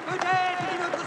Peut-être une autre...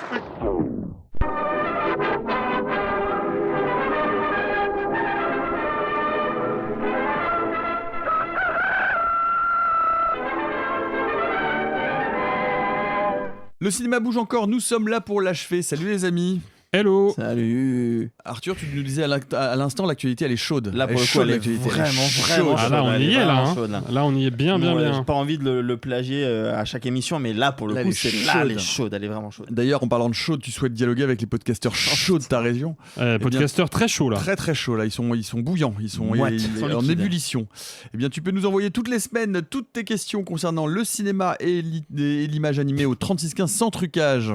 Le cinéma bouge encore, nous sommes là pour l'achever. Salut les amis. Hello. Salut. Arthur, tu nous disais à l'instant, l'actualité elle est chaude. Là, pour Elle est le coup, chaude, elle est l'actualité. vraiment chaude. Ah là, on y est là. Là, on y est bien. J'ai pas envie de le plagier à chaque émission, mais là, pour le coup, elle est chaude, elle est vraiment chaude. D'ailleurs, en parlant de chaude, tu souhaites dialoguer avec les podcasteurs chauds de ta région. Podcasteurs très chauds là. Très très chauds là, ils sont bouillants, ils sont en ébullition. Eh bien, tu peux nous envoyer toutes les semaines toutes tes questions concernant le cinéma et l'image animée au 3615 sans trucage.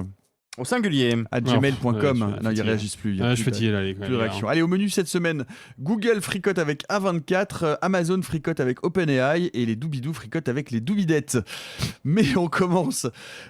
Au singulier. À gmail.com. Non, ils réagissent plus. Je suis fatigué là. Plus de réaction. Allez, au menu cette semaine, Google fricote avec A24, Amazon fricote avec OpenAI et les Doobidoo fricotent avec les Doobidettes. Mais on commence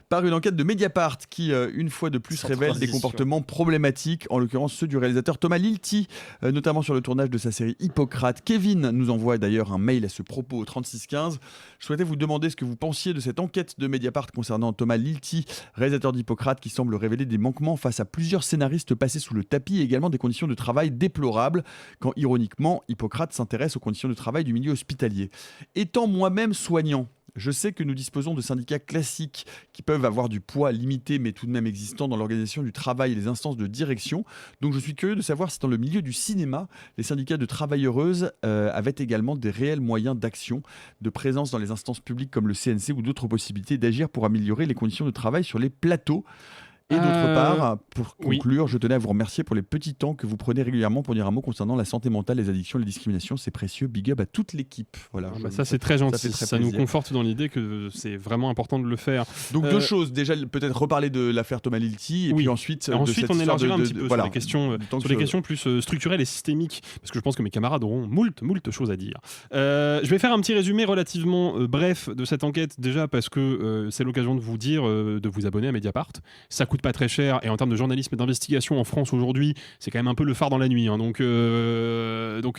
par une enquête de Mediapart qui, une fois de plus, révèle des comportements problématiques, en l'occurrence ceux du réalisateur Thomas Lilti, notamment sur le tournage de sa série Hippocrate. Kevin nous envoie d'ailleurs un mail à ce propos au 3615. Je souhaitais vous demander ce que vous pensiez de cette enquête de Mediapart concernant Thomas Lilti, réalisateur d'Hippocrate, qui semble révéler des manquements face à plusieurs scénaristes passés sous le tapis et également des conditions de travail déplorables quand, ironiquement, Hippocrate s'intéresse aux conditions de travail du milieu hospitalier. Étant moi-même soignant, je sais que nous disposons de syndicats classiques qui peuvent avoir du poids limité mais tout de même existant dans l'organisation du travail et les instances de direction. Donc je suis curieux de savoir si dans le milieu du cinéma, les syndicats de travailleuses avaient également des réels moyens d'action, de présence dans les instances publiques comme le CNC ou d'autres possibilités d'agir pour améliorer les conditions de travail sur les plateaux. Et d'autre part, pour conclure, je tenais à vous remercier pour les petits temps que vous prenez régulièrement pour dire un mot concernant la santé mentale, les addictions, les discriminations. C'est précieux. Big up à toute l'équipe. Voilà, ça c'est très gentil. Ça nous conforte dans l'idée que c'est vraiment important de le faire. Donc deux choses. Déjà, peut-être reparler de l'affaire Thomas Lilti. Et puis ensuite on élargira un petit peu sur les questions plus structurelles et systémiques. Parce que je pense que mes camarades auront moult choses à dire. Je vais faire un petit résumé relativement bref de cette enquête. Déjà parce que c'est l'occasion de vous dire de vous abonner à Mediapart. Ça coûte pas très cher et en termes de journalisme et d'investigation en France aujourd'hui, c'est quand même un peu le phare dans la nuit. Donc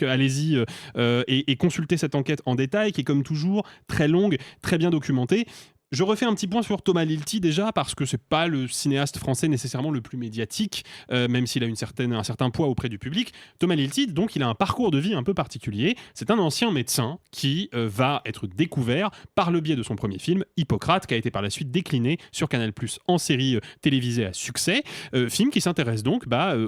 allez-y et consultez cette enquête en détail qui est comme toujours très longue, très bien documentée. Je refais un petit point sur Thomas Lilti déjà parce que c'est pas le cinéaste français nécessairement le plus médiatique, même s'il a un certain poids auprès du public. Thomas Lilti, donc, il a un parcours de vie un peu particulier. C'est un ancien médecin qui va être découvert par le biais de son premier film, Hippocrate, qui a été par la suite décliné sur Canal+ en série télévisée à succès. Film qui s'intéresse donc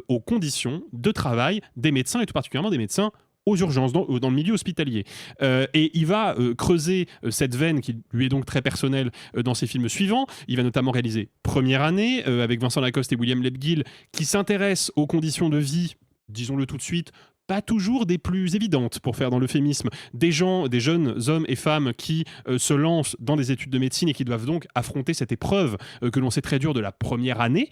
aux conditions de travail des médecins et tout particulièrement des médecins aux urgences, dans le milieu hospitalier. Et il va creuser cette veine qui lui est donc très personnelle dans ses films suivants. Il va notamment réaliser Première année avec Vincent Lacoste et William Lebguil qui s'intéressent aux conditions de vie, disons-le tout de suite, pas toujours des plus évidentes pour faire dans l'euphémisme, des jeunes hommes et femmes qui se lancent dans des études de médecine et qui doivent donc affronter cette épreuve que l'on sait très dure de la première année.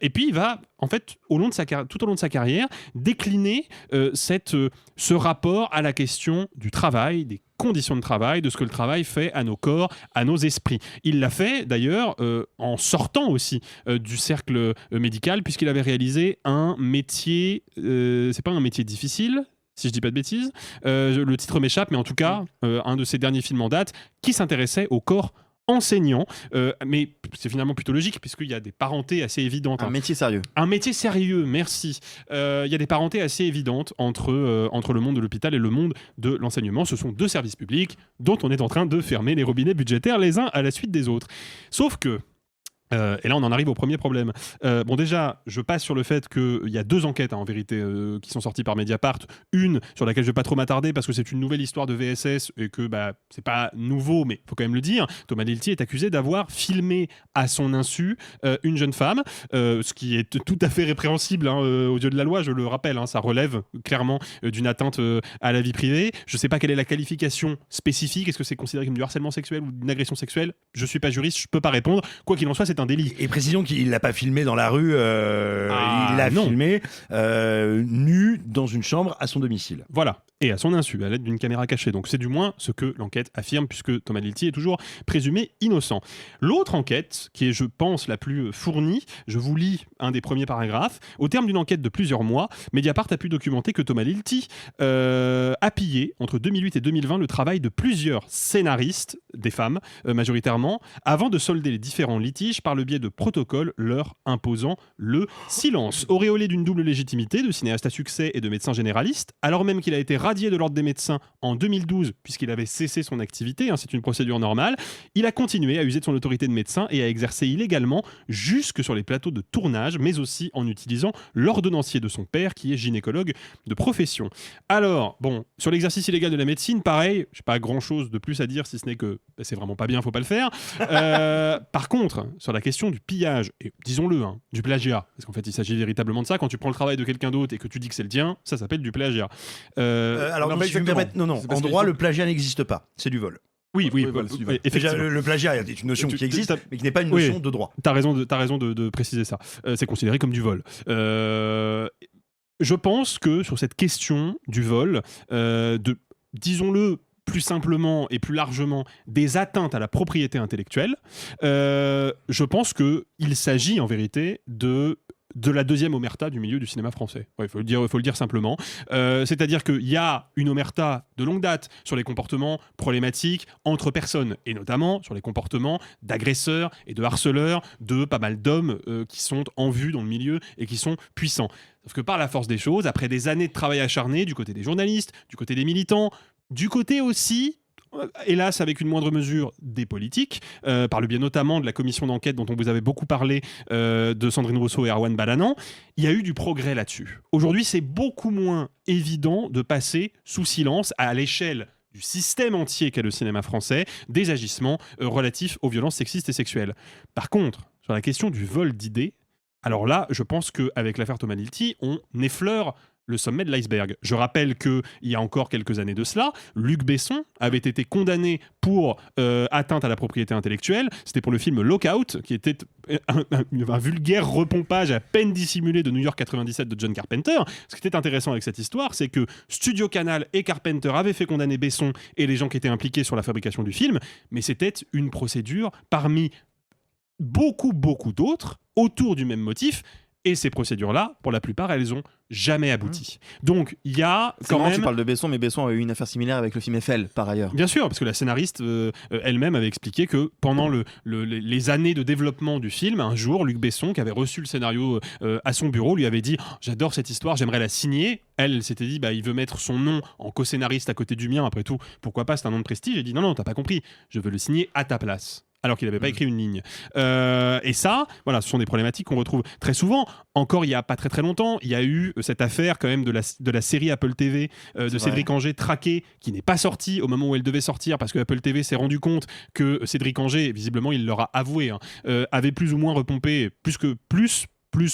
Et puis il va, en fait, tout au long de sa carrière, décliner ce rapport à la question du travail, des conditions de travail, de ce que le travail fait à nos corps, à nos esprits. Il l'a fait d'ailleurs en sortant aussi du cercle médical, puisqu'il avait réalisé un métier, c'est pas un métier difficile, si je dis pas de bêtises, le titre m'échappe, mais en tout cas, un de ses derniers films en date, qui s'intéressait au corps enseignant, mais c'est finalement plutôt logique puisqu'il y a des parentés assez évidentes. Un métier sérieux. Un métier sérieux, merci. Il y a des parentés assez évidentes entre le monde de l'hôpital et le monde de l'enseignement. Ce sont deux services publics dont on est en train de fermer les robinets budgétaires les uns à la suite des autres. Sauf que et là on en arrive au premier problème. Déjà je passe sur le fait qu'il y a deux enquêtes en vérité qui sont sorties par Mediapart, une sur laquelle je vais pas trop m'attarder parce que c'est une nouvelle histoire de VSS et que c'est pas nouveau mais faut quand même le dire. Thomas Lilti est accusé d'avoir filmé à son insu une jeune femme, ce qui est tout à fait répréhensible aux yeux de la loi, je le rappelle, ça relève clairement d'une atteinte à la vie privée. Je sais pas quelle est la qualification spécifique, est-ce que c'est considéré comme du harcèlement sexuel ou d'une agression sexuelle, je suis pas juriste, je peux pas répondre, quoi qu'il en soit c'est un délit. Et précisons qu'il l'a pas filmé dans la rue, il l'a filmé nu dans une chambre à son domicile. Voilà, et à son insu, à l'aide d'une caméra cachée. Donc c'est du moins ce que l'enquête affirme, puisque Thomas Lilti est toujours présumé innocent. L'autre enquête, qui est, je pense, la plus fournie, je vous lis un des premiers paragraphes. Au terme d'une enquête de plusieurs mois, Mediapart a pu documenter que Thomas Lilti a pillé, entre 2008 et 2020, le travail de plusieurs scénaristes, des femmes majoritairement, avant de solder les différents litiges par le biais de protocoles leur imposant le silence. Auréolé d'une double légitimité de cinéaste à succès et de médecin généraliste, alors même qu'il a été radié de l'ordre des médecins en 2012 puisqu'il avait cessé son activité, c'est une procédure normale, il a continué à user de son autorité de médecin et à exercer illégalement jusque sur les plateaux de tournage, mais aussi en utilisant l'ordonnancier de son père qui est gynécologue de profession. Alors, bon, sur l'exercice illégal de la médecine, pareil, j'ai pas grand-chose de plus à dire si ce n'est que c'est vraiment pas bien, faut pas le faire. Par contre, sur la question du pillage, et disons-le, du plagiat, parce qu'en fait il s'agit véritablement de ça, quand tu prends le travail de quelqu'un d'autre et que tu dis que c'est le tien, ça s'appelle du plagiat. Alors, non, en droit, le plagiat n'existe pas, c'est du vol. Oui, effectivement. Le plagiat est une notion qui existe, mais qui n'est pas une notion de droit. T'as raison de préciser ça. C'est considéré comme du vol. Je pense que sur cette question du vol, disons-le plus simplement et plus largement, des atteintes à la propriété intellectuelle, je pense qu'il s'agit en vérité de la deuxième omerta du milieu du cinéma français. Il faut le dire simplement. C'est-à-dire qu'il y a une omerta de longue date sur les comportements problématiques entre personnes, et notamment sur les comportements d'agresseurs et de harceleurs de pas mal d'hommes qui sont en vue dans le milieu et qui sont puissants. Sauf que par la force des choses, après des années de travail acharné du côté des journalistes, du côté des militants, du côté aussi, hélas avec une moindre mesure, des politiques, par le biais notamment de la commission d'enquête dont on vous avait beaucoup parlé, de Sandrine Rousseau et Erwan Balanant, il y a eu du progrès là-dessus. Aujourd'hui, c'est beaucoup moins évident de passer sous silence à l'échelle du système entier qu'est le cinéma français, des agissements relatifs aux violences sexistes et sexuelles. Par contre, sur la question du vol d'idées, alors là, je pense qu'avec l'affaire Thomas Lilti, on effleure le sommet de l'iceberg. Je rappelle qu'il y a encore quelques années de cela, Luc Besson avait été condamné pour atteinte à la propriété intellectuelle. C'était pour le film Lockout, qui était un vulgaire repompage à peine dissimulé de New York 97 de John Carpenter. Ce qui était intéressant avec cette histoire, c'est que Studio Canal et Carpenter avaient fait condamner Besson et les gens qui étaient impliqués sur la fabrication du film, mais c'était une procédure parmi beaucoup d'autres autour du même motif. Et ces procédures-là, pour la plupart, elles ont jamais abouti. Donc, il y a quand même... Tu parles de Besson, mais Besson a eu une affaire similaire avec le film Eiffel, par ailleurs. Bien sûr, parce que la scénariste elle-même avait expliqué que pendant les années de développement du film, un jour, Luc Besson, qui avait reçu le scénario à son bureau, lui avait dit « J'adore cette histoire, j'aimerais la signer ». Elle s'était dit il veut mettre son nom en co-scénariste à côté du mien, après tout, pourquoi pas, c'est un nom de prestige. Elle dit « Non, t'as pas compris, je veux le signer à ta place ». Alors qu'il n'avait pas écrit une ligne. Et ça, voilà, ce sont des problématiques qu'on retrouve très souvent. Encore il n'y a pas très longtemps, il y a eu cette affaire quand même de la série Apple TV de Cédric Angers traqué, qui n'est pas sortie au moment où elle devait sortir, parce que Apple TV s'est rendu compte que Cédric Angers, visiblement il leur a avoué, avait plus ou moins repompé, plus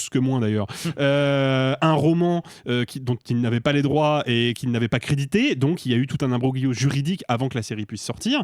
que moins d'ailleurs, un roman dont il n'avait pas les droits et qu'il n'avait pas crédité, donc il y a eu tout un imbroglio juridique avant que la série puisse sortir,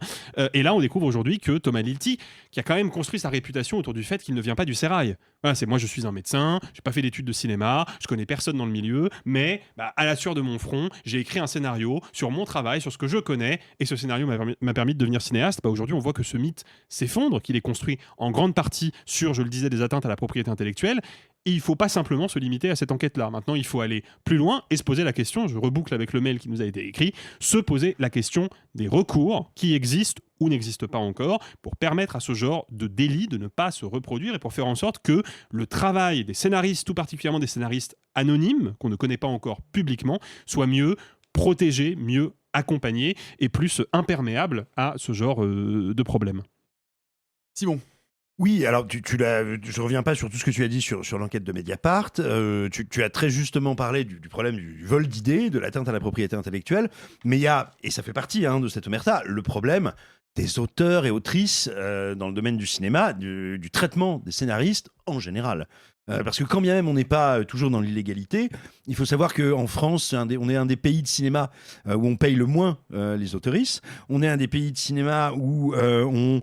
et là on découvre aujourd'hui que Thomas Lilti, qui a quand même construit sa réputation autour du fait qu'il ne vient pas du sérail, voilà, c'est moi je suis un médecin, j'ai pas fait d'études de cinéma, je connais personne dans le milieu, mais à la sueur de mon front, j'ai écrit un scénario sur mon travail, sur ce que je connais, et ce scénario m'a permis de devenir cinéaste. Aujourd'hui on voit que ce mythe s'effondre, qu'il est construit en grande partie sur, je le disais, des atteintes à la propriété intellectuelle. Et il ne faut pas simplement se limiter à cette enquête-là. Maintenant, il faut aller plus loin et se poser la question, je reboucle avec le mail qui nous a été écrit, se poser la question des recours qui existent ou n'existent pas encore pour permettre à ce genre de délit de ne pas se reproduire et pour faire en sorte que le travail des scénaristes, tout particulièrement des scénaristes anonymes, qu'on ne connaît pas encore publiquement, soit mieux protégé, mieux accompagné et plus imperméable à ce genre de problème. Simon. Oui, alors je reviens pas sur tout ce que tu as dit sur l'enquête de Mediapart. Tu as très justement parlé du problème du vol d'idées, de l'atteinte à la propriété intellectuelle. Mais il y a, et ça fait partie de cette omerta, le problème des auteurs et autrices dans le domaine du cinéma, du traitement des scénaristes en général. Parce que quand bien même on n'est pas toujours dans l'illégalité, il faut savoir qu'en France, on est un des pays de cinéma où on paye le moins les auteurices. On est un des pays de cinéma où on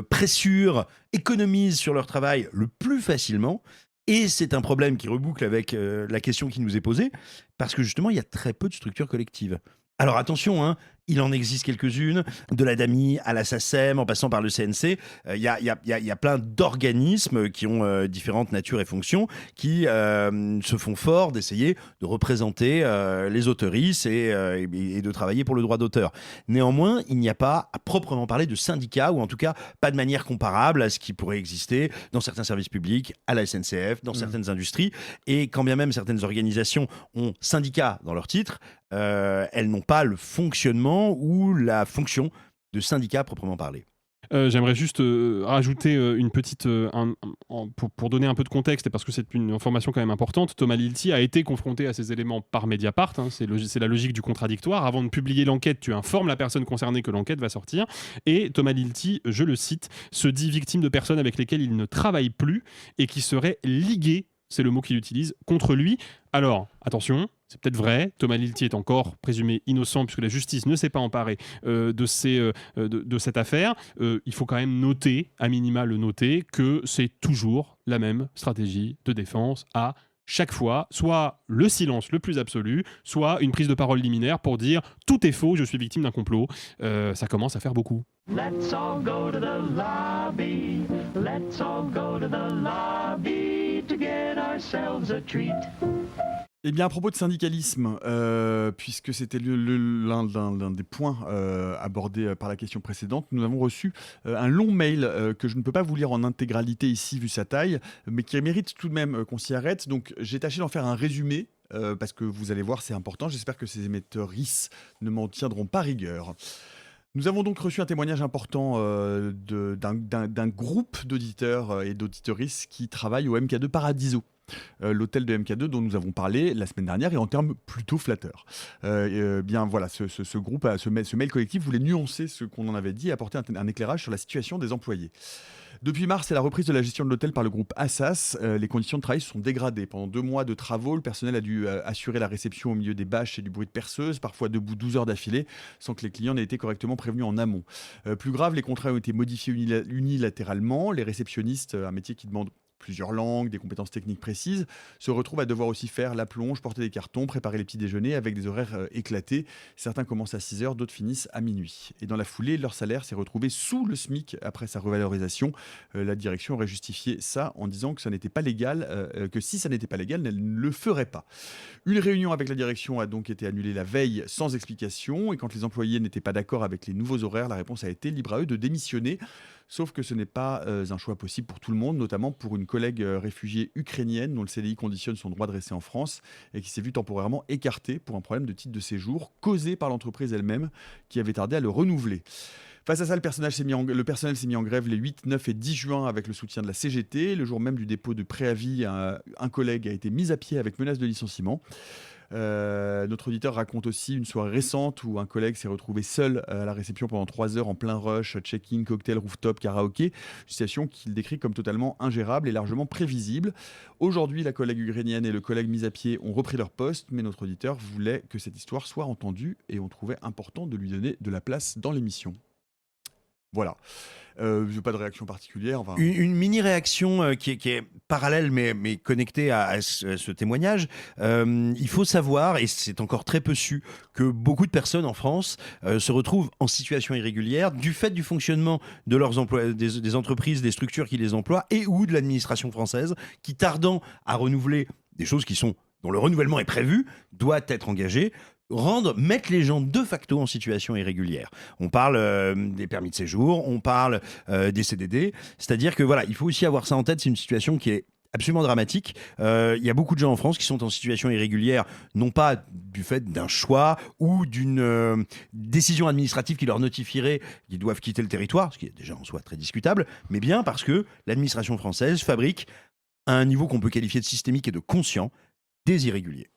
pressure, économise sur leur travail le plus facilement. Et c'est un problème qui reboucle avec la question qui nous est posée, parce que justement, il y a très peu de structures collectives. Alors attention, Il en existe quelques-unes, de la DAMI à la SACEM, en passant par le CNC. Il y a plein d'organismes qui ont différentes natures et fonctions, qui se font fort d'essayer de représenter les auteuristes et de travailler pour le droit d'auteur. Néanmoins, il n'y a pas à proprement parler de syndicat, ou en tout cas pas de manière comparable à ce qui pourrait exister dans certains services publics, à la SNCF, dans certaines industries. Et quand bien même certaines organisations ont syndicat dans leur titre, elles n'ont pas le fonctionnement ou la fonction de syndicat proprement parlé. J'aimerais juste rajouter une petite... pour donner un peu de contexte, et parce que c'est une information quand même importante, Thomas Lilti a été confronté à ces éléments par Mediapart. C'est la logique du contradictoire. Avant de publier l'enquête, tu informes la personne concernée que l'enquête va sortir. Et Thomas Lilti, je le cite, se dit victime de personnes avec lesquelles il ne travaille plus et qui seraient liguées, c'est le mot qu'il utilise, contre lui. Alors, attention, c'est peut-être vrai, Thomas Lilti est encore présumé innocent puisque la justice ne s'est pas emparée de cette affaire. Il faut quand même noter, à minima le noter, que c'est toujours la même stratégie de défense à chaque fois, soit le silence le plus absolu, soit une prise de parole liminaire pour dire « tout est faux, je suis victime d'un complot ». Ça commence à faire beaucoup. Let's all go to the lobby. Let's all go to the lobby to get ourselves a treat. Eh bien, à propos de syndicalisme, puisque c'était l'un des points abordés par la question précédente, nous avons reçu un long mail que je ne peux pas vous lire en intégralité ici, vu sa taille, mais qui mérite tout de même qu'on s'y arrête. Donc, j'ai tâché d'en faire un résumé, parce que vous allez voir, c'est important. J'espère que ces émetteurs RIS ne m'en tiendront pas rigueur. Nous avons donc reçu un témoignage important d'un groupe d'auditeurs et d'auditeuristes qui travaillent au MK2 Paradiso. L'hôtel de MK2 dont nous avons parlé la semaine dernière, et en termes plutôt flatteurs. Bien voilà, ce groupe, ce mail collectif voulait nuancer ce qu'on en avait dit et apporter un éclairage sur la situation des employés. Depuis mars et la reprise de la gestion de l'hôtel par le groupe Assas, les conditions de travail se sont dégradées. Pendant 2 mois de travaux, le personnel a dû assurer la réception au milieu des bâches et du bruit de perceuse, parfois debout 12 heures d'affilée, sans que les clients n'aient été correctement prévenus en amont. Plus grave, les contrats ont été modifiés unilatéralement. Les réceptionnistes, un métier qui demande plusieurs langues, des compétences techniques précises, se retrouvent à devoir aussi faire la plonge, porter des cartons, préparer les petits déjeuners avec des horaires éclatés. Certains commencent à 6 heures, d'autres finissent à minuit. Et dans la foulée, leur salaire s'est retrouvé sous le SMIC après sa revalorisation. La direction aurait justifié ça en disant que ça n'était pas légal, que si ça n'était pas légal, elle ne le ferait pas. Une réunion avec la direction a donc été annulée la veille sans explication, et quand les employés n'étaient pas d'accord avec les nouveaux horaires, la réponse a été libre à eux de démissionner. Sauf que ce n'est pas un choix possible pour tout le monde, notamment pour une collègue réfugiée ukrainienne dont le CDI conditionne son droit de rester en France et qui s'est vue temporairement écartée pour un problème de titre de séjour causé par l'entreprise elle-même qui avait tardé à le renouveler. Face à ça, le personnel s'est mis en grève les 8, 9 et 10 juin avec le soutien de la CGT. Le jour même du dépôt de préavis, un collègue a été mis à pied avec menace de licenciement. Notre auditeur raconte aussi une soirée récente où un collègue s'est retrouvé seul à la réception pendant 3 heures en plein rush, check-in, cocktail, rooftop, karaoké, une situation qu'il décrit comme totalement ingérable et largement prévisible. Aujourd'hui, la collègue ukrainienne et le collègue mis à pied ont repris leur poste, mais notre auditeur voulait que cette histoire soit entendue et on trouvait important de lui donner de la place dans l'émission. Voilà. Je n'ai pas de réaction particulière. Enfin... Une mini-réaction qui est parallèle mais connectée à ce témoignage. Il faut savoir, et c'est encore très peu su, que beaucoup de personnes en France se retrouvent en situation irrégulière du fait du fonctionnement de leurs des entreprises, des structures qui les emploient et ou de l'administration française qui, tardant à renouveler des choses dont le renouvellement est prévu, doit être engagé, mettre les gens de facto en situation irrégulière. On parle des permis de séjour, on parle des CDD, c'est-à-dire que voilà, il faut aussi avoir ça en tête, c'est une situation qui est absolument dramatique. Il y a beaucoup de gens en France qui sont en situation irrégulière, non pas du fait d'un choix ou d'une décision administrative qui leur notifierait qu'ils doivent quitter le territoire, ce qui est déjà en soi très discutable, mais bien parce que l'administration française fabrique, à un niveau qu'on peut qualifier de systémique et de conscient, des irréguliers.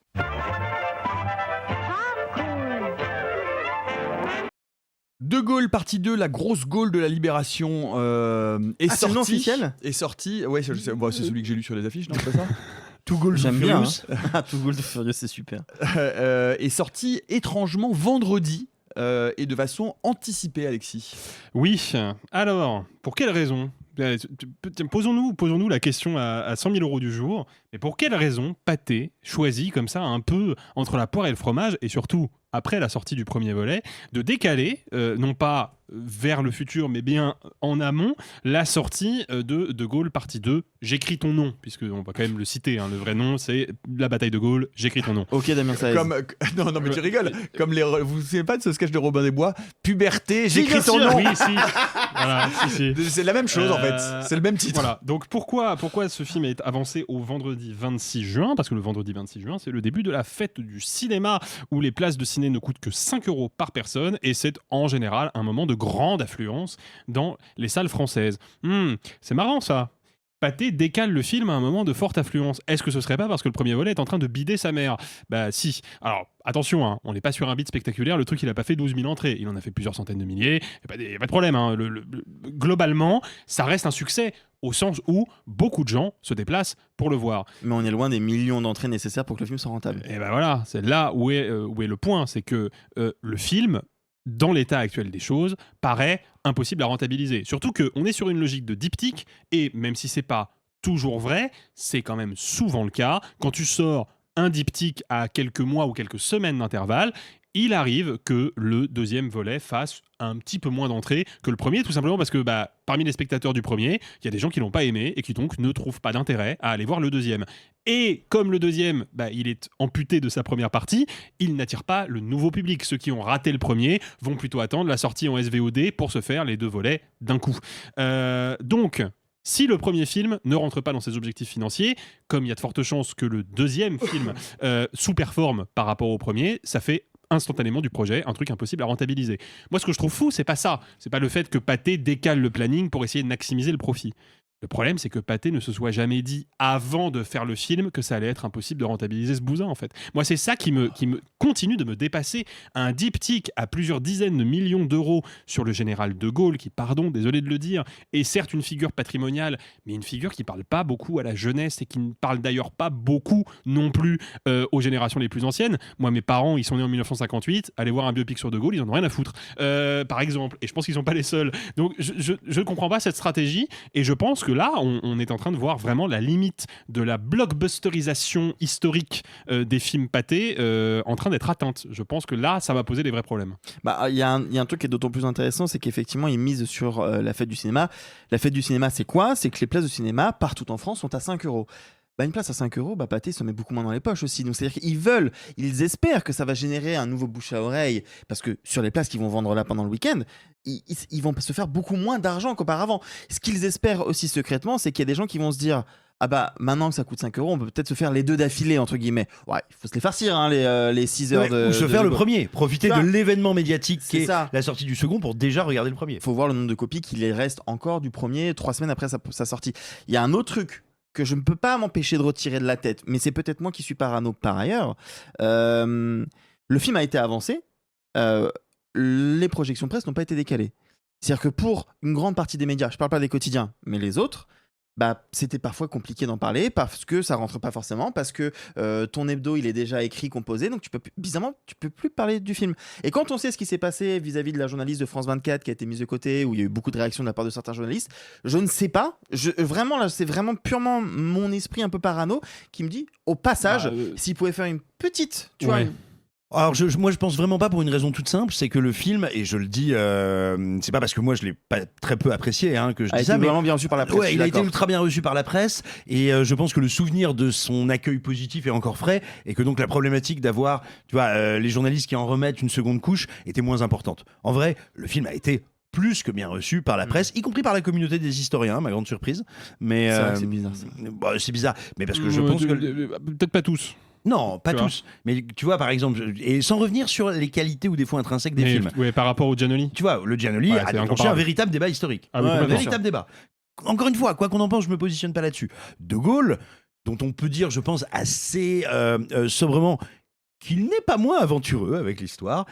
De Gaulle, partie 2, la grosse Gaulle de la Libération est sortie. C'est le nom officiel ? Est sorti. Ouais, c'est celui que j'ai lu sur les affiches, non, c'est pas ça ? Too Gaulle, j'aime bien. Too Gaulle Furious, c'est super. Est sorti étrangement vendredi et de façon anticipée, Alexis. Oui. Alors, pour quelle raison ? Posons-nous la question à 100 000 € du jour. Mais pour quelle raison Pathé choisit comme ça un peu entre la poire et le fromage, et surtout après la sortie du premier volet, de décaler, non pas vers le futur, mais bien en amont, la sortie de Gaulle partie 2. J'écris ton nom, puisqu'on va quand même le citer, hein, le vrai nom, c'est la bataille de Gaulle, j'écris ton nom. Ok, Damien Saez. Non, mais tu rigoles. Comme vous vous souvenez pas de ce sketch de Robin des Bois, puberté, j'écris ton nom. Oui, si. Voilà, si. C'est la même chose en fait, c'est le même titre. Voilà, donc pourquoi ce film est avancé au vendredi 26 juin ? Parce que le vendredi 26 juin, c'est le début de la fête du cinéma, où les places de ciné ne coûtent que 5 € par personne, et c'est en général un moment de grande affluence dans les salles françaises. C'est marrant ça. Pathé décale le film à un moment de forte affluence. Est-ce que ce serait pas parce que le premier volet est en train de bider sa mère ? Bah si. Alors attention, hein, on n'est pas sur un bid spectaculaire, le truc il a pas fait 12 000 entrées, il en a fait plusieurs centaines de milliers, il n'y a pas de problème. Hein. Globalement, ça reste un succès au sens où beaucoup de gens se déplacent pour le voir. Mais on est loin des millions d'entrées nécessaires pour que le film soit rentable. Et ben voilà, c'est là où est le point, c'est que le film, dans l'état actuel des choses, paraît impossible à rentabiliser. Surtout qu'on est sur une logique de diptyque, et même si c'est pas toujours vrai, c'est quand même souvent le cas. Quand tu sors un diptyque à quelques mois ou quelques semaines d'intervalle, il arrive que le deuxième volet fasse un petit peu moins d'entrées que le premier, tout simplement parce que parmi les spectateurs du premier, il y a des gens qui l'ont pas aimé et qui donc ne trouvent pas d'intérêt à aller voir le deuxième. Et comme le deuxième, il est amputé de sa première partie, il n'attire pas le nouveau public. Ceux qui ont raté le premier vont plutôt attendre la sortie en SVOD pour se faire les deux volets d'un coup. Donc, si le premier film ne rentre pas dans ses objectifs financiers, comme il y a de fortes chances que le deuxième film sous-performe par rapport au premier, ça fait instantanément du projet un truc impossible à rentabiliser. Moi, ce que je trouve fou, c'est pas ça. C'est pas le fait que Pathé décale le planning pour essayer de maximiser le profit. Le problème, c'est que Pathé ne se soit jamais dit avant de faire le film que ça allait être impossible de rentabiliser ce bousin, en fait. Moi, c'est ça qui me continue de me dépasser. Un diptyque à plusieurs dizaines de millions d'euros sur le général de Gaulle, qui, pardon, désolé de le dire, est certes une figure patrimoniale, mais une figure qui parle pas beaucoup à la jeunesse et qui ne parle d'ailleurs pas beaucoup non plus aux générations les plus anciennes. Moi, mes parents, ils sont nés en 1958, aller voir un biopic sur de Gaulle, ils en ont rien à foutre, par exemple. Et je pense qu'ils sont pas les seuls. Donc, je ne comprends pas cette stratégie, et je pense que là, on est en train de voir vraiment la limite de la blockbusterisation historique des films Pathé en train d'être atteinte. Je pense que là, ça va poser des vrais problèmes. Il y a un truc qui est d'autant plus intéressant, c'est qu'effectivement, ils misent sur la fête du cinéma. La fête du cinéma, c'est quoi ? C'est que les places de cinéma, partout en France, sont à 5 €. Une place à 5 €, Pathé se met beaucoup moins dans les poches aussi. Donc c'est-à-dire qu'ils espèrent que ça va générer un nouveau bouche à oreille, parce que sur les places qu'ils vont vendre là pendant le week-end, ils vont se faire beaucoup moins d'argent qu'auparavant. Ce qu'ils espèrent aussi secrètement, c'est qu'il y a des gens qui vont se dire maintenant que ça coûte 5 €, on peut peut-être se faire les deux d'affilée, entre guillemets. Ouais, il faut se les farcir, hein, les 6 heures de... Ou se faire le premier, profiter de l'événement médiatique qui est ça. La sortie du second pour déjà regarder le premier. Il faut voir le nombre de copies qu'il reste encore du premier 3 semaines après sa sortie. Il y a un autre truc que je ne peux pas m'empêcher de retirer de la tête, mais c'est peut-être moi qui suis parano par ailleurs. Le film a été avancé, les projections presse n'ont pas été décalées. C'est-à-dire que pour une grande partie des médias, je ne parle pas des quotidiens, mais les autres, c'était parfois compliqué d'en parler parce que ça rentre pas forcément, parce que ton hebdo il est déjà écrit, composé, donc bizarrement tu peux plus parler du film. Et quand on sait ce qui s'est passé vis-à-vis de la journaliste de France 24 qui a été mise de côté, où il y a eu beaucoup de réactions de la part de certains journalistes, je ne sais pas, vraiment là c'est vraiment purement mon esprit un peu parano qui me dit au passage s'il pouvait faire une petite, tu vois. Alors moi je pense vraiment pas, pour une raison toute simple, c'est que le film, et je le dis, c'est pas parce que moi je l'ai pas très peu apprécié que je dis ça, mais vraiment bien reçu par la presse. Il a été ultra bien reçu par la presse, et je pense que le souvenir de son accueil positif est encore frais, et que donc la problématique d'avoir, tu vois, les journalistes qui en remettent une seconde couche était moins importante. En vrai, le film a été plus que bien reçu par la presse, y compris par la communauté des historiens, ma grande surprise. Mais c'est vrai que c'est bizarre ça. C'est bizarre, mais parce que je pense que peut-être pas tous. Non, pas tous. Mais tu vois, par exemple, et sans revenir sur les qualités ou défauts intrinsèques des films. Oui, par rapport au Giannoli. Tu vois, le Giannoli a déclenché un véritable débat historique. Un véritable débat. Encore une fois, quoi qu'on en pense, je me positionne pas là-dessus. De Gaulle, dont on peut dire, je pense, assez sobrement qu'il n'est pas moins aventureux avec l'histoire,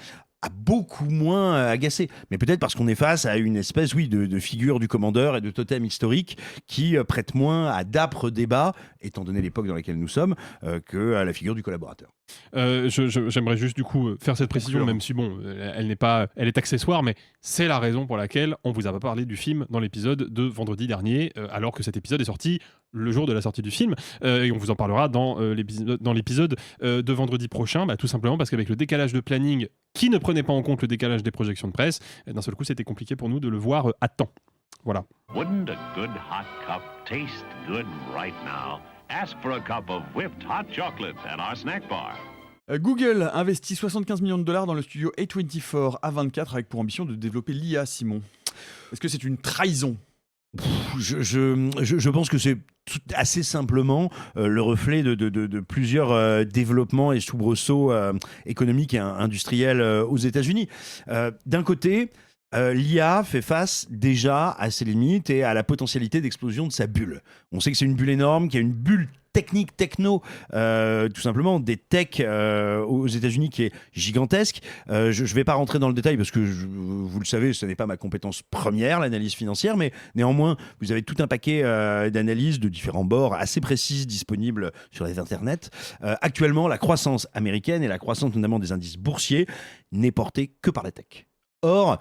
a beaucoup moins agacé. Mais peut-être parce qu'on est face à une espèce, de figure du commandeur et de totem historique qui prête moins à d'âpres débats, étant donné l'époque dans laquelle nous sommes, que à la figure du collaborateur. J'aimerais juste du coup faire cette précision, même si bon, elle est accessoire, mais c'est la raison pour laquelle on vous a pas parlé du film dans l'épisode de vendredi dernier, alors que cet épisode est sorti le jour de la sortie du film, et on vous en parlera dans l'épisode de vendredi prochain, tout simplement parce qu'avec le décalage de planning qui ne prenait pas en compte le décalage des projections de presse, d'un seul coup c'était compliqué pour nous de le voir à temps. Voilà. Wouldn't a good hot cup taste good right now? Ask for a cup of whipped hot chocolate at our snack bar. Google investit 75 millions de dollars dans le studio A24 A24 avec pour ambition de développer l'IA, Simon. Est-ce que c'est une trahison ? Je pense que c'est assez simplement le reflet de plusieurs développements et soubresauts économiques et industriels aux États-Unis. D'un côté, l'IA fait face déjà à ses limites et à la potentialité d'explosion de sa bulle. On sait que c'est une bulle énorme, qu'il y a une bulle technique, techno, tout simplement, des techs aux États-Unis qui est gigantesque. Je ne vais pas rentrer dans le détail parce que, vous le savez, ce n'est pas ma compétence première, l'analyse financière, mais néanmoins, vous avez tout un paquet d'analyses de différents bords assez précises disponibles sur les internets. Actuellement, la croissance américaine et la croissance notamment des indices boursiers n'est portée que par la tech. Or,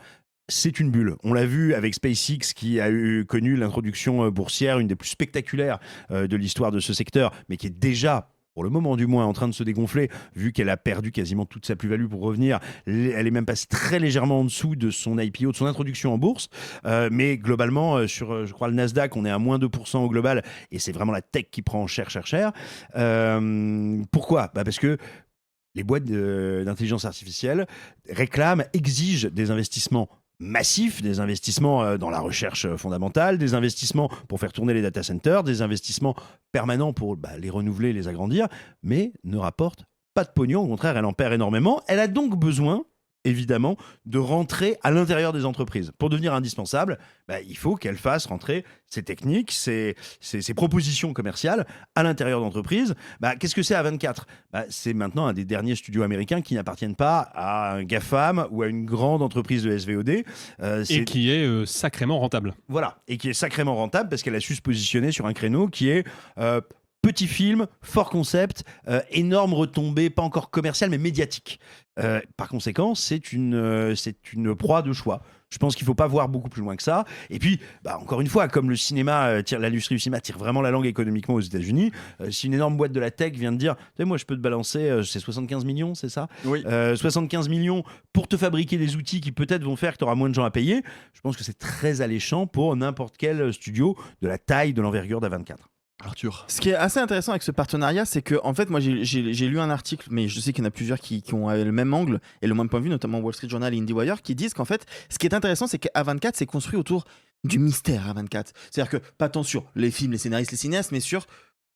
c'est une bulle. On l'a vu avec SpaceX qui a connu l'introduction boursière, une des plus spectaculaires de l'histoire de ce secteur, mais qui est déjà, pour le moment du moins, en train de se dégonfler, vu qu'elle a perdu quasiment toute sa plus-value pour revenir. Elle est même passée très légèrement en dessous de son IPO, de son introduction en bourse. Mais globalement, sur, je crois, le Nasdaq, on est à moins 2% au global, et c'est vraiment la tech qui prend cher. Pourquoi ? Parce que les boîtes d'intelligence artificielle réclament, exigent des investissements massifs, des investissements dans la recherche fondamentale, des investissements pour faire tourner les data centers, des investissements permanents pour les renouveler, les agrandir, mais ne rapportent pas de pognon. Au contraire, elle en perd énormément. Elle a donc besoin, évidemment, de rentrer à l'intérieur des entreprises. Pour devenir indispensable, il faut qu'elle fasse rentrer ses techniques, ses propositions commerciales à l'intérieur d'entreprises. Qu'est-ce que c'est A24 ? C'est maintenant un des derniers studios américains qui n'appartiennent pas à un GAFAM ou à une grande entreprise de SVOD. Et qui est sacrément rentable. Voilà, et qui est sacrément rentable parce qu'elle a su se positionner sur un créneau qui est... petit film, fort concept, énorme retombée, pas encore commerciale, mais médiatique. Par conséquent, c'est une proie de choix. Je pense qu'il ne faut pas voir beaucoup plus loin que ça. Et puis, encore une fois, comme le cinéma l'industrie du cinéma tire vraiment la langue économiquement aux États-Unis, si une énorme boîte de la tech vient de dire, moi, je peux te balancer, c'est 75 millions, c'est ça ? Oui. 75 millions pour te fabriquer des outils qui peut-être vont faire que tu auras moins de gens à payer. Je pense que c'est très alléchant pour n'importe quel studio de la taille, de l'envergure d'A24. Arthur. Ce qui est assez intéressant avec ce partenariat, c'est que, en fait, moi, j'ai lu un article, mais je sais qu'il y en a plusieurs qui ont le même angle et le même point de vue, notamment Wall Street Journal et IndieWire, qui disent qu'en fait, ce qui est intéressant, c'est qu'A24 s'est construit autour du mystère A24. C'est-à-dire que, pas tant sur les films, les scénaristes, les cinéastes, mais sur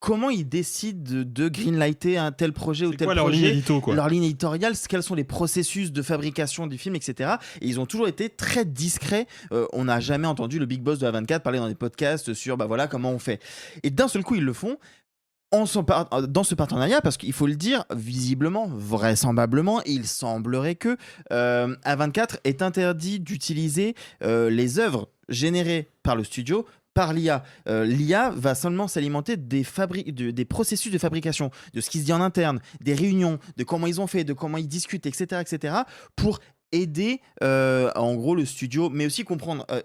comment ils décident de greenlighter un tel projet ou tel projet, leur ligne édito, quoi. Leur ligne éditoriale, quels sont les processus de fabrication du film, etc. Et ils ont toujours été très discrets. On n'a jamais entendu le big boss de A24 parler dans des podcasts sur comment on fait. Et d'un seul coup, ils le font dans ce partenariat, parce qu'il faut le dire, visiblement, vraisemblablement, il semblerait que A24 est interdit d'utiliser les œuvres générées par le studio par l'IA. L'IA va seulement s'alimenter des processus de fabrication, de ce qui se dit en interne, des réunions, de comment ils ont fait, de comment ils discutent, etc., pour aider en gros le studio, mais aussi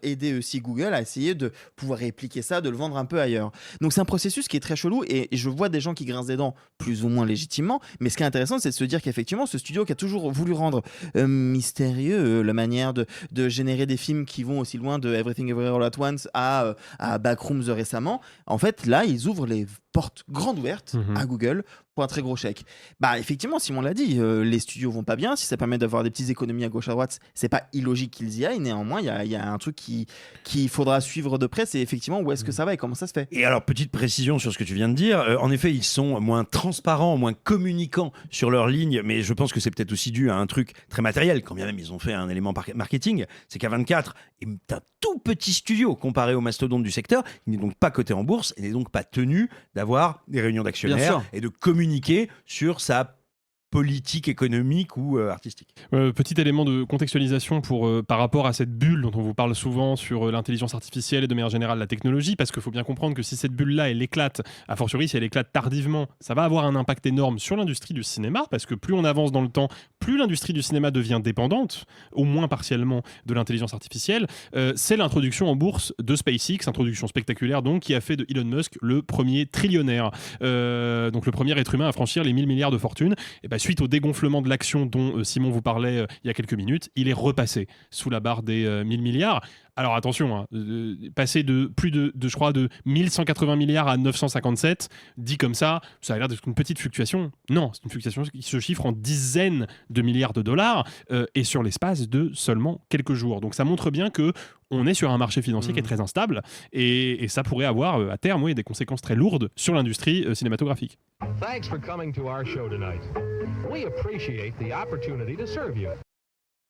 aider aussi Google à essayer de pouvoir répliquer ça, de le vendre un peu ailleurs. Donc c'est un processus qui est très chelou et je vois des gens qui grincent des dents plus ou moins légitimement, mais ce qui est intéressant, c'est de se dire qu'effectivement ce studio qui a toujours voulu rendre mystérieux la manière de générer des films qui vont aussi loin de Everything Everywhere All at Once à Backrooms récemment, en fait là ils ouvrent les porte grande ouverte à Google pour un très gros chèque. Effectivement, Simon l'a dit, les studios vont pas bien. Si ça permet d'avoir des petites économies à gauche à droite, c'est pas illogique qu'ils y aillent. Néanmoins, il y a un truc qu'il faudra suivre de près, c'est effectivement où est-ce que ça va et comment ça se fait. Et alors, petite précision sur ce que tu viens de dire. En effet, ils sont moins transparents, moins communicants sur leur ligne, mais je pense que c'est peut-être aussi dû à un truc très matériel, quand bien même ils ont fait un élément marketing. C'est qu'A24 est un tout petit studio comparé au mastodonte du secteur. Il n'est donc pas coté en bourse et n'est donc pas tenu d'avoir des réunions d'actionnaires et de communiquer sur sa politique, économique ou artistique. Petit élément de contextualisation par rapport à cette bulle dont on vous parle souvent sur l'intelligence artificielle et de manière générale la technologie, parce qu'il faut bien comprendre que si cette bulle-là, elle éclate, a fortiori si elle éclate tardivement, ça va avoir un impact énorme sur l'industrie du cinéma, parce que plus on avance dans le temps, plus l'industrie du cinéma devient dépendante, au moins partiellement, de l'intelligence artificielle. C'est l'introduction en bourse de SpaceX, introduction spectaculaire donc, qui a fait de Elon Musk le premier trillionnaire, donc le premier être humain à franchir les 1000 milliards de fortune. Et ben, suite au dégonflement de l'action dont Simon vous parlait il y a quelques minutes, il est repassé sous la barre des 1000 milliards. Alors attention, hein, passer de plus de 1180 milliards à 957, dit comme ça a l'air d'être une petite fluctuation. Non, c'est une fluctuation qui se chiffre en dizaines de milliards de dollars et sur l'espace de seulement quelques jours. Donc ça montre bien que on est sur un marché financier qui est très instable et ça pourrait avoir à terme des conséquences très lourdes sur l'industrie cinématographique. Thanks for coming to our show tonight. We appreciate the opportunity to serve you.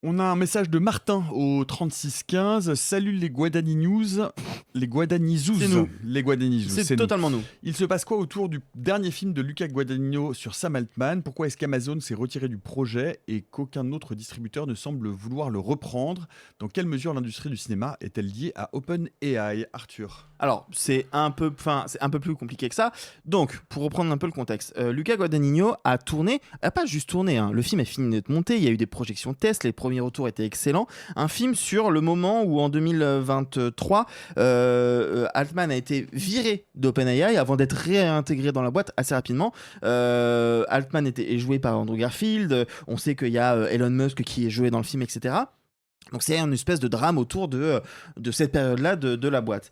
On a un message de Martin au 3615. Salut les Guadani News. Les Guadanizouz. C'est nous. Les Guadanizouz. C'est totalement nous. Il se passe quoi autour du dernier film de Luca Guadagnino sur Sam Altman ? Pourquoi est-ce qu'Amazon s'est retiré du projet et qu'aucun autre distributeur ne semble vouloir le reprendre ? Dans quelle mesure l'industrie du cinéma est-elle liée à OpenAI ? Arthur ? Alors, c'est un peu plus compliqué que ça. Donc, pour reprendre un peu le contexte, Luca Guadagnino a pas juste tourné, hein. Le film est fini d'être monté, il y a eu des projections tests, les premiers retours étaient excellents. Un film sur le moment où, en 2023, Altman a été viré d'OpenAI avant d'être réintégré dans la boîte assez rapidement. Altman est joué par Andrew Garfield, on sait qu'il y a Elon Musk qui est joué dans le film, etc. Donc c'est une espèce de drame autour de cette période-là de la boîte.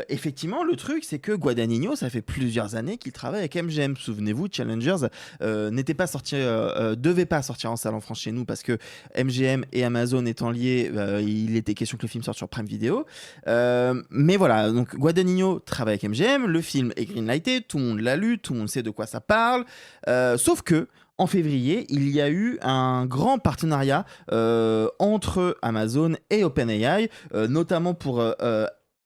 Effectivement, le truc, c'est que Guadagnino, ça fait plusieurs années qu'il travaille avec MGM. Souvenez-vous, Challengers devait pas sortir en salle en France chez nous parce que MGM et Amazon étant liés, il était question que le film sorte sur Prime Video. Mais voilà, donc Guadagnino travaille avec MGM, le film est greenlighté, tout le monde l'a lu, tout le monde sait de quoi ça parle. Sauf que en février, il y a eu un grand partenariat entre Amazon et OpenAI, notamment pour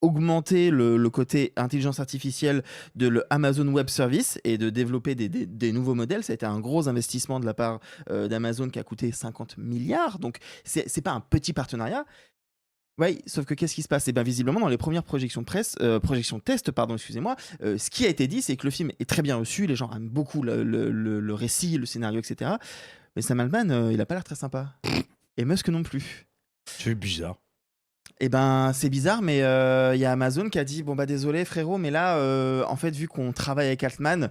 augmenter le côté intelligence artificielle de l'Amazon Web Service et de développer des nouveaux modèles. Ça a été un gros investissement de la part d'Amazon qui a coûté 50 milliards. Donc, c'est pas un petit partenariat. Oui, sauf que qu'est-ce qui se passe ? Et bien visiblement, dans les premières projections test, ce qui a été dit, c'est que le film est très bien reçu, les gens aiment beaucoup le récit, le scénario, etc. Mais Sam Altman, il a pas l'air très sympa. Et Musk non plus. C'est bizarre. Eh ben, c'est bizarre, mais il y a Amazon qui a dit bon bah désolé frérot, mais là, en fait, vu qu'on travaille avec Altman,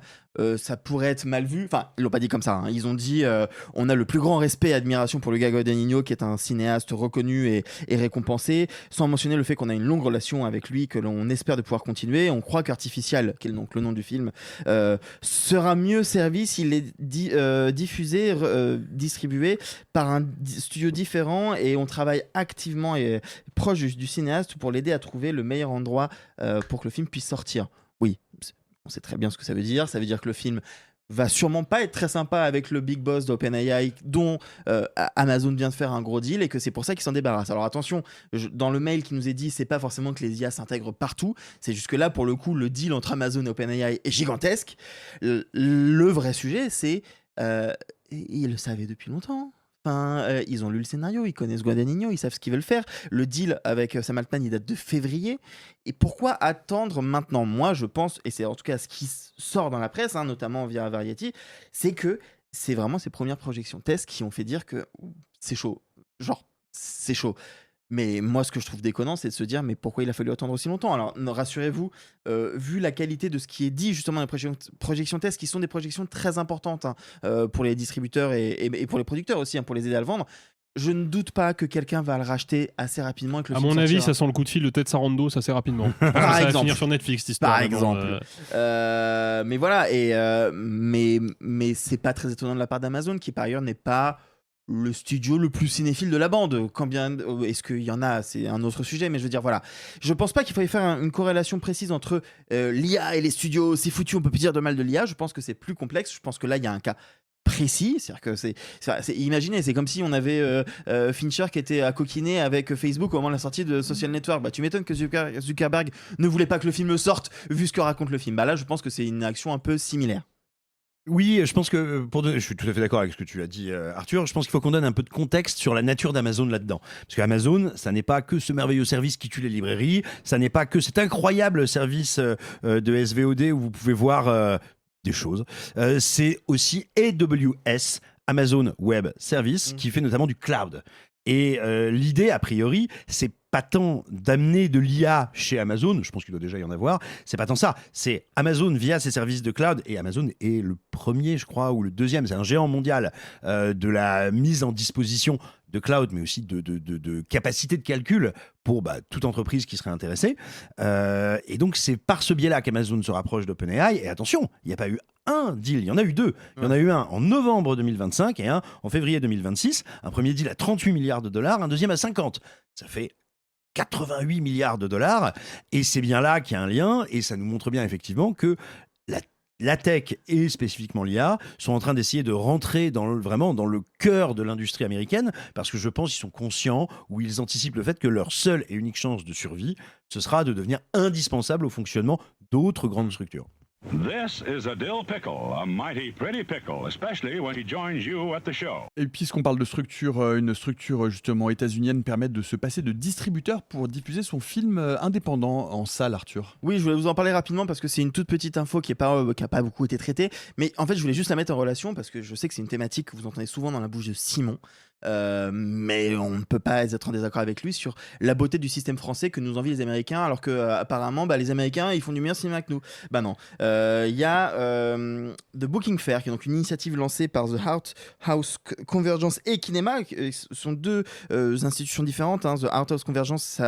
ça pourrait être mal vu. Enfin, ils l'ont pas dit comme ça. Hein. Ils ont dit on a le plus grand respect et admiration pour Luca Guadagnino, qui est un cinéaste reconnu et récompensé, sans mentionner le fait qu'on a une longue relation avec lui, que l'on espère de pouvoir continuer. On croit qu'Artificial, qui est donc le nom du film, sera mieux servi s'il est distribué par un studio différent, et on travaille activement et proche du cinéaste pour l'aider à trouver le meilleur endroit pour que le film puisse sortir. Oui, on sait très bien ce que ça veut dire. Ça veut dire que le film va sûrement pas être très sympa avec le big boss d'OpenAI dont Amazon vient de faire un gros deal, et que c'est pour ça qu'ils s'en débarrassent. Alors attention, dans le mail qui nous est dit, c'est pas forcément que les IA s'intègrent partout, c'est juste que là, pour le coup, le deal entre Amazon et OpenAI est gigantesque. Le vrai sujet, c'est... ils le savaient depuis longtemps. Enfin, ils ont lu le scénario, ils connaissent Guadagnino, ils savent ce qu'ils veulent faire. Le deal avec Sam Altman, il date de février. Et pourquoi attendre maintenant ? Moi, je pense, et c'est en tout cas ce qui sort dans la presse, hein, notamment via Variety, c'est que c'est vraiment ces premières projections tests qui ont fait dire que c'est chaud. Genre, c'est chaud. Mais moi, ce que je trouve déconnant, c'est de se dire mais pourquoi il a fallu attendre aussi longtemps ? Alors, rassurez-vous, vu la qualité de ce qui est dit justement dans les projections tests, qui sont des projections très importantes pour les distributeurs et pour les producteurs aussi, pour les aider à le vendre, je ne doute pas que quelqu'un va le racheter assez rapidement. À mon avis, ça sent le coup de fil de Ted Sarandos assez rapidement. Par exemple. Ça va finir sur Netflix, cette histoire. Par exemple. Mais voilà, mais c'est pas très étonnant de la part d'Amazon, qui par ailleurs n'est pas le studio le plus cinéphile de la bande. Quand bien est-ce qu'il y en a, c'est un autre sujet, mais je veux dire, voilà. Je pense pas qu'il fallait faire une corrélation précise entre l'IA et les studios. C'est foutu, on peut plus dire de mal de l'IA. Je pense que c'est plus complexe. Je pense que là, il y a un cas précis, c'est-à-dire que imaginez, c'est comme si on avait Fincher qui était à coquiner avec Facebook au moment de la sortie de Social Network. Bah, tu m'étonnes que Zuckerberg ne voulait pas que le film sorte, vu ce que raconte le film. Bah là, je pense que c'est une action un peu similaire. Oui, je pense que je suis tout à fait d'accord avec ce que tu as dit, Arthur. Je pense qu'il faut qu'on donne un peu de contexte sur la nature d'Amazon là-dedans. Parce qu'Amazon, ça n'est pas que ce merveilleux service qui tue les librairies, ça n'est pas que cet incroyable service de SVOD où vous pouvez voir des choses. C'est aussi AWS, Amazon Web Service, qui fait notamment du cloud. Et l'idée, a priori, c'est pas tant d'amener de l'IA chez Amazon, je pense qu'il doit déjà y en avoir, c'est pas tant ça, c'est Amazon via ses services de cloud, et Amazon est le premier, je crois, ou le deuxième, c'est un géant mondial de la mise en disposition de cloud, mais aussi de capacité de calcul pour toute entreprise qui serait intéressée. Et donc, c'est par ce biais-là qu'Amazon se rapproche d'OpenAI. Et attention, il n'y a pas eu un deal, il y en a eu deux. Il y en a eu un en novembre 2025 et un en février 2026. Un premier deal à 38 milliards de dollars, un deuxième à 50. Ça fait 88 milliards de dollars. Et c'est bien là qu'il y a un lien. Et ça nous montre bien effectivement que la tech et spécifiquement l'IA sont en train d'essayer de rentrer vraiment dans le cœur de l'industrie américaine, parce que je pense qu'ils sont conscients ou ils anticipent le fait que leur seule et unique chance de survie, ce sera de devenir indispensable au fonctionnement d'autres grandes structures. This is a dill pickle, a mighty pretty pickle, especially when he joins you at the show. Et puisqu'on parle de structure, une structure justement états-unienne permet de se passer de distributeur pour diffuser son film indépendant en salle, Arthur. Oui, je voulais vous en parler rapidement parce que c'est une toute petite info qui a pas beaucoup été traitée. Mais en fait, je voulais juste la mettre en relation parce que je sais que c'est une thématique que vous entendez souvent dans la bouche de Simon. Mais on ne peut pas être en désaccord avec lui sur la beauté du système français que nous envient les Américains, alors que apparemment les Américains ils font du meilleur cinéma que nous. Non. Il y a The Booking Fair, qui est donc une initiative lancée par The Art House Convergence et Kinema. Ce sont deux institutions différentes. The Art House Convergence,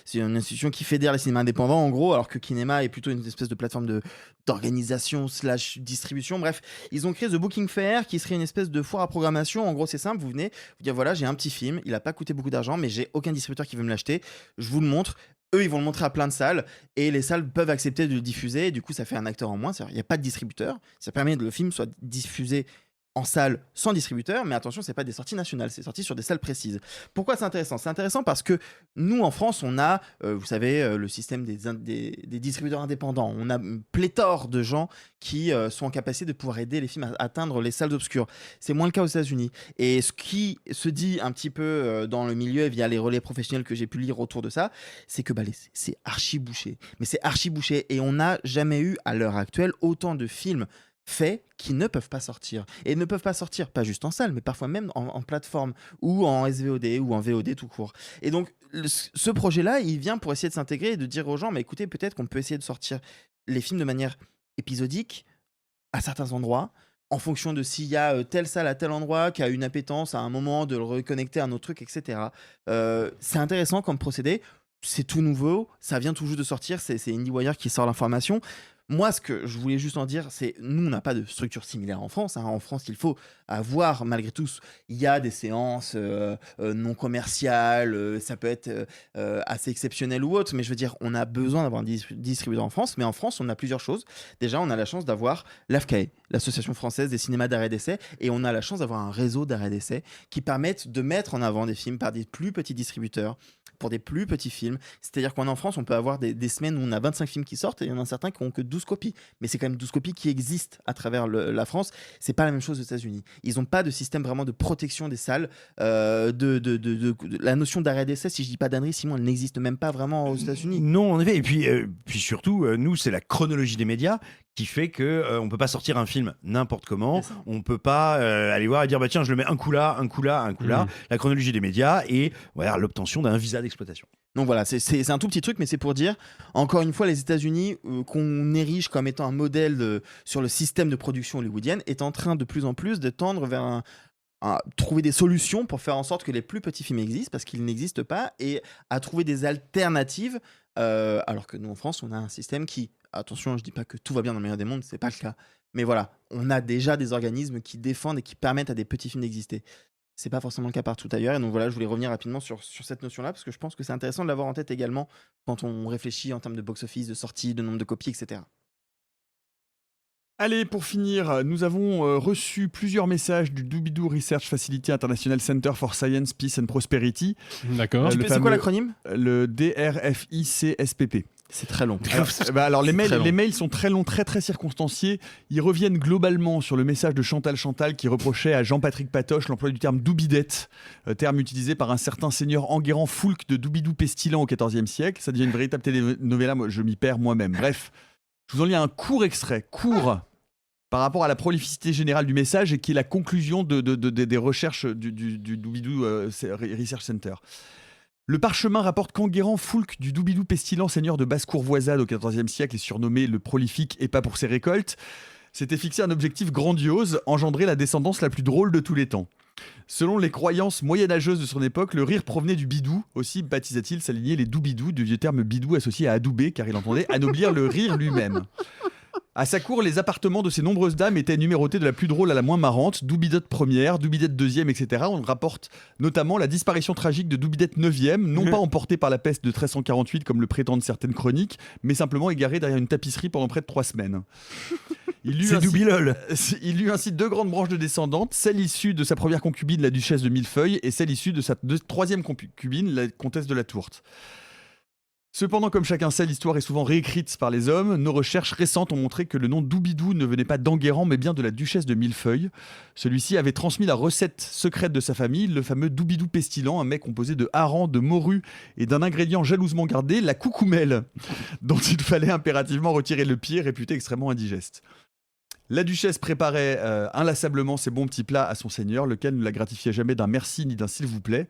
c'est une institution qui fédère les cinémas indépendants en gros, alors que Kinema est plutôt une espèce de plateforme d'organisation / distribution. Bref, ils ont créé The Booking Fair, qui serait une espèce de foire à programmation. En gros, c'est simple, vous venez, vous dire voilà, j'ai un petit film, il a pas coûté beaucoup d'argent, mais j'ai aucun distributeur qui veut me l'acheter, je vous le montre. Eux, ils vont le montrer à plein de salles et les salles peuvent accepter de le diffuser. Et du coup, ça fait un acteur en moins. Il n'y a pas de distributeur. Ça permet que le film soit diffusé en salle sans distributeur, mais attention, c'est pas des sorties nationales, c'est sorti sur des salles précises. Pourquoi c'est intéressant ? C'est intéressant parce que nous, en France, on a, vous savez, le système des distributeurs indépendants. On a une pléthore de gens qui sont en capacité de pouvoir aider les films à atteindre les salles obscures. C'est moins le cas aux États-Unis. Et ce qui se dit un petit peu dans le milieu, via les relais professionnels que j'ai pu lire autour de ça, c'est que c'est archi bouché. Mais c'est archi bouché. Et on n'a jamais eu, à l'heure actuelle, autant de films faits qui ne peuvent pas sortir. Et ne peuvent pas sortir, pas juste en salle, mais parfois même en plateforme ou en SVOD ou en VOD tout court. Et donc, ce projet-là, il vient pour essayer de s'intégrer et de dire aux gens, mais écoutez, peut-être qu'on peut essayer de sortir les films de manière épisodique à certains endroits, en fonction de s'il y a telle salle à tel endroit qui a une appétence à un moment, de le reconnecter à un autre truc, etc. C'est intéressant comme procédé. C'est tout nouveau, ça vient tout juste de sortir, c'est IndieWire qui sort l'information. Moi, ce que je voulais juste en dire, c'est nous, on n'a pas de structure similaire en France. En France, il faut avoir, malgré tout, il y a des séances non commerciales, ça peut être assez exceptionnel ou autre, mais je veux dire, on a besoin d'avoir un distributeur en France, mais en France, on a plusieurs choses. Déjà, on a la chance d'avoir l'AFCAE, l'Association française des cinémas d'arrêt d'essai, et on a la chance d'avoir un réseau d'arrêt d'essai qui permettent de mettre en avant des films par des plus petits distributeurs, pour des plus petits films. C'est-à-dire qu'en France, on peut avoir des semaines où on a 25 films qui sortent et il y en a certains qui n'ont que 12 copies. Mais c'est quand même 12 copies qui existent à travers la France. C'est pas la même chose aux États-Unis. Ils n'ont pas de système vraiment de protection des salles. La notion d'arrêt d'essai, si je dis pas d'ânerie, Simon, elle n'existe même pas vraiment aux États-Unis. Non, en effet. Et puis surtout, nous, c'est la chronologie des médias qui fait que on peut pas sortir un film n'importe comment. On peut pas aller voir et dire tiens, je le mets un coup là, un coup là, un coup là. La chronologie des médias et voilà, l'obtention d'un visa d'exploitation. Donc voilà, c'est un tout petit truc, mais c'est pour dire, encore une fois, les États-Unis, qu'on érige comme étant un modèle sur le système de production hollywoodienne, est en train de plus en plus de tendre vers trouver des solutions pour faire en sorte que les plus petits films existent, parce qu'ils n'existent pas, et à trouver des alternatives, alors que nous, en France, on a un système qui, attention, je dis pas que tout va bien dans le meilleur des mondes, c'est pas le cas. Mais voilà, on a déjà des organismes qui défendent et qui permettent à des petits films d'exister. C'est pas forcément le cas partout ailleurs. Et donc voilà, je voulais revenir rapidement sur cette notion-là, parce que je pense que c'est intéressant de l'avoir en tête également quand on réfléchit en termes de box-office, de sortie, de nombre de copies, etc. Allez, pour finir, nous avons reçu plusieurs messages du Doobidoo Research Facility International Center for Science, Peace and Prosperity. D'accord. C'est quoi l'acronyme ? Le DRFICSPP. C'est très long. Alors les mails sont très longs, très très circonstanciés. Ils reviennent globalement sur le message de Chantal qui reprochait à Jean-Patrick Patoche l'emploi du terme doubidette, terme utilisé par un certain seigneur Enguerrand Foulques de Doubidou Pestilent au XIVe siècle. Ça devient une véritable télénovela, je m'y perds moi-même. Bref, je vous en lis un court extrait, par rapport à la prolificité générale du message et qui est la conclusion des recherches du Doubidou Research Center. Le parchemin rapporte qu'Enguerrand Foulques du Doubidou Pestilent, seigneur de Basse-Courvoisade au XIVe siècle et surnommé le prolifique et pas pour ses récoltes, s'était fixé un objectif grandiose, engendrer la descendance la plus drôle de tous les temps. Selon les croyances moyenâgeuses de son époque, le rire provenait du bidou, aussi baptisa-t-il s'aligner les doubidous, du vieux terme bidou associé à adouber, car il entendait anoblir le rire lui-même. À sa cour, les appartements de ces nombreuses dames étaient numérotés de la plus drôle à la moins marrante, Doubidette première, Doubidette deuxième, etc. On rapporte notamment la disparition tragique de Doubidette neuvième, non pas emportée par la peste de 1348 comme le prétendent certaines chroniques, mais simplement égarée derrière une tapisserie pendant près de 3 semaines. C'est Doubilol. Il eut ainsi 2 grandes branches de descendantes, celle issue de sa première concubine, la duchesse de Millefeuille, et celle issue de sa troisième concubine, la comtesse de la Tourte. Cependant, comme chacun sait, l'histoire est souvent réécrite par les hommes. Nos recherches récentes ont montré que le nom Doubidou ne venait pas d'Enguerrand, mais bien de la duchesse de Millefeuille. Celui-ci avait transmis la recette secrète de sa famille, le fameux Doubidou Pestilent, un mets composé de hareng, de morue et d'un ingrédient jalousement gardé, la coucoumelle, dont il fallait impérativement retirer le pied, réputé extrêmement indigeste. La duchesse préparait inlassablement ses bons petits plats à son seigneur, lequel ne la gratifiait jamais d'un merci ni d'un s'il vous plaît.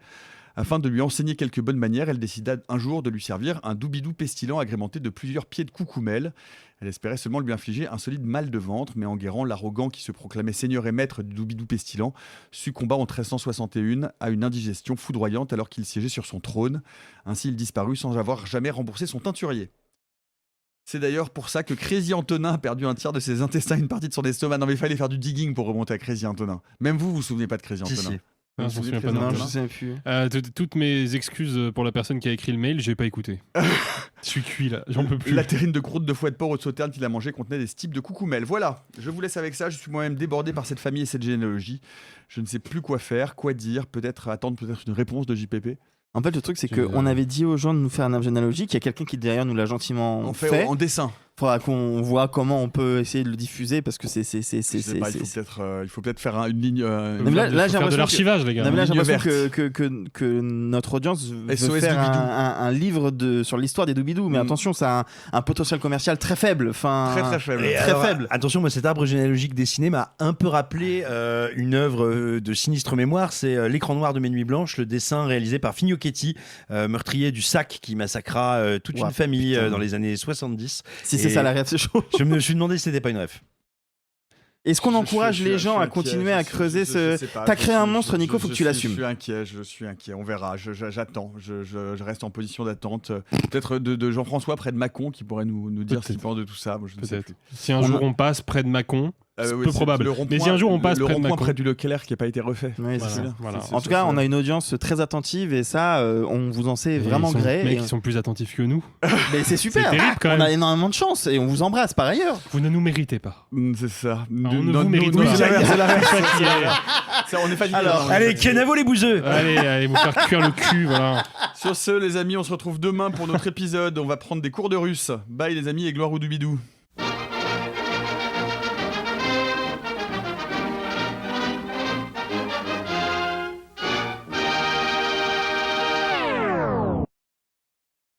Afin de lui enseigner quelques bonnes manières, elle décida un jour de lui servir un Doubidou Pestilent agrémenté de plusieurs pieds de coucoumelle. Elle espérait seulement lui infliger un solide mal de ventre, mais Enguerrand, l'arrogant qui se proclamait seigneur et maître du Doubidou Pestilent, succomba en 1361 à une indigestion foudroyante alors qu'il siégeait sur son trône. Ainsi, il disparut sans avoir jamais remboursé son teinturier. C'est d'ailleurs pour ça que Crézy Antonin a perdu un tiers de ses intestins et une partie de son estomac. Non mais il fallait faire du digging pour remonter à Crézy Antonin. Même vous souvenez pas de Crézy Antonin? Si. Non, je me souviens pas. Non, je sais plus. Toutes mes excuses pour la personne qui a écrit le mail, j'ai pas écouté. Je suis cuit là, j'en peux plus. La terrine de croûte de foie de porc ou de sauterne qu'il a mangé contenait des stipes de coucoumelle. Voilà, je vous laisse avec ça. Je suis moi-même débordé par cette famille et cette généalogie. Je ne sais plus quoi faire, quoi dire, peut-être attendre une réponse de JPP. En fait, le truc, c'est qu'on avait dit aux gens de nous faire un arbre généalogique. Il y a quelqu'un qui derrière nous l'a gentiment fait. En dessin. Faudra qu'on voit comment on peut essayer de le diffuser parce que il faut peut-être faire une ligne. Là, j'ai faire de l'archivage, les gars. Là, j'ai l'impression que notre audience veut faire un livre sur l'histoire des Doubidou, mais attention, ça a un potentiel commercial très faible. Très faible. Faible. Attention, moi, cet arbre généalogique dessiné m'a un peu rappelé une œuvre de sinistre mémoire. C'est L'écran noir de Mes Nuits Blanches, le dessin réalisé par Finocchetti, meurtrier du Sac qui massacra toute une famille dans les années 70. Si c'est ça la rêve, c'est chaud. Je me suis demandé si c'était pas une rêve. Est-ce qu'on encourage les gens à continuer à creuser ce... T'as créé un monstre, Nico, faut que tu l'assumes. Je suis inquiet, on verra, j'attends, je reste en position d'attente. Peut-être de Jean-François près de Mâcon qui pourrait nous dire ce qu'il pense de tout ça. Moi, je ne sais plus. Si un jour on passe près de Mâcon, c'est peu probable. Mais si un jour on passe près de Mâcon, près du Leclerc qui n'a pas été refait. Ouais, voilà. En tout cas, on a une audience très attentive et ça, on vous en sait vraiment gré. Les mecs, ils sont plus attentifs que nous. Mais c'est super. C'est terrible, quand même. On a énormément de chance et on vous embrasse par ailleurs. Vous ne nous méritez pas. C'est ça. On ne vous mérite pas. C'est la on est fatigué. Alors, allez, Kenavo les bouseux. Allez, vous faire cuire le cul, voilà. Sur ce, les amis, on se retrouve demain pour notre épisode. On va prendre des cours de russe. Bye les amis et gloire au Doubidou.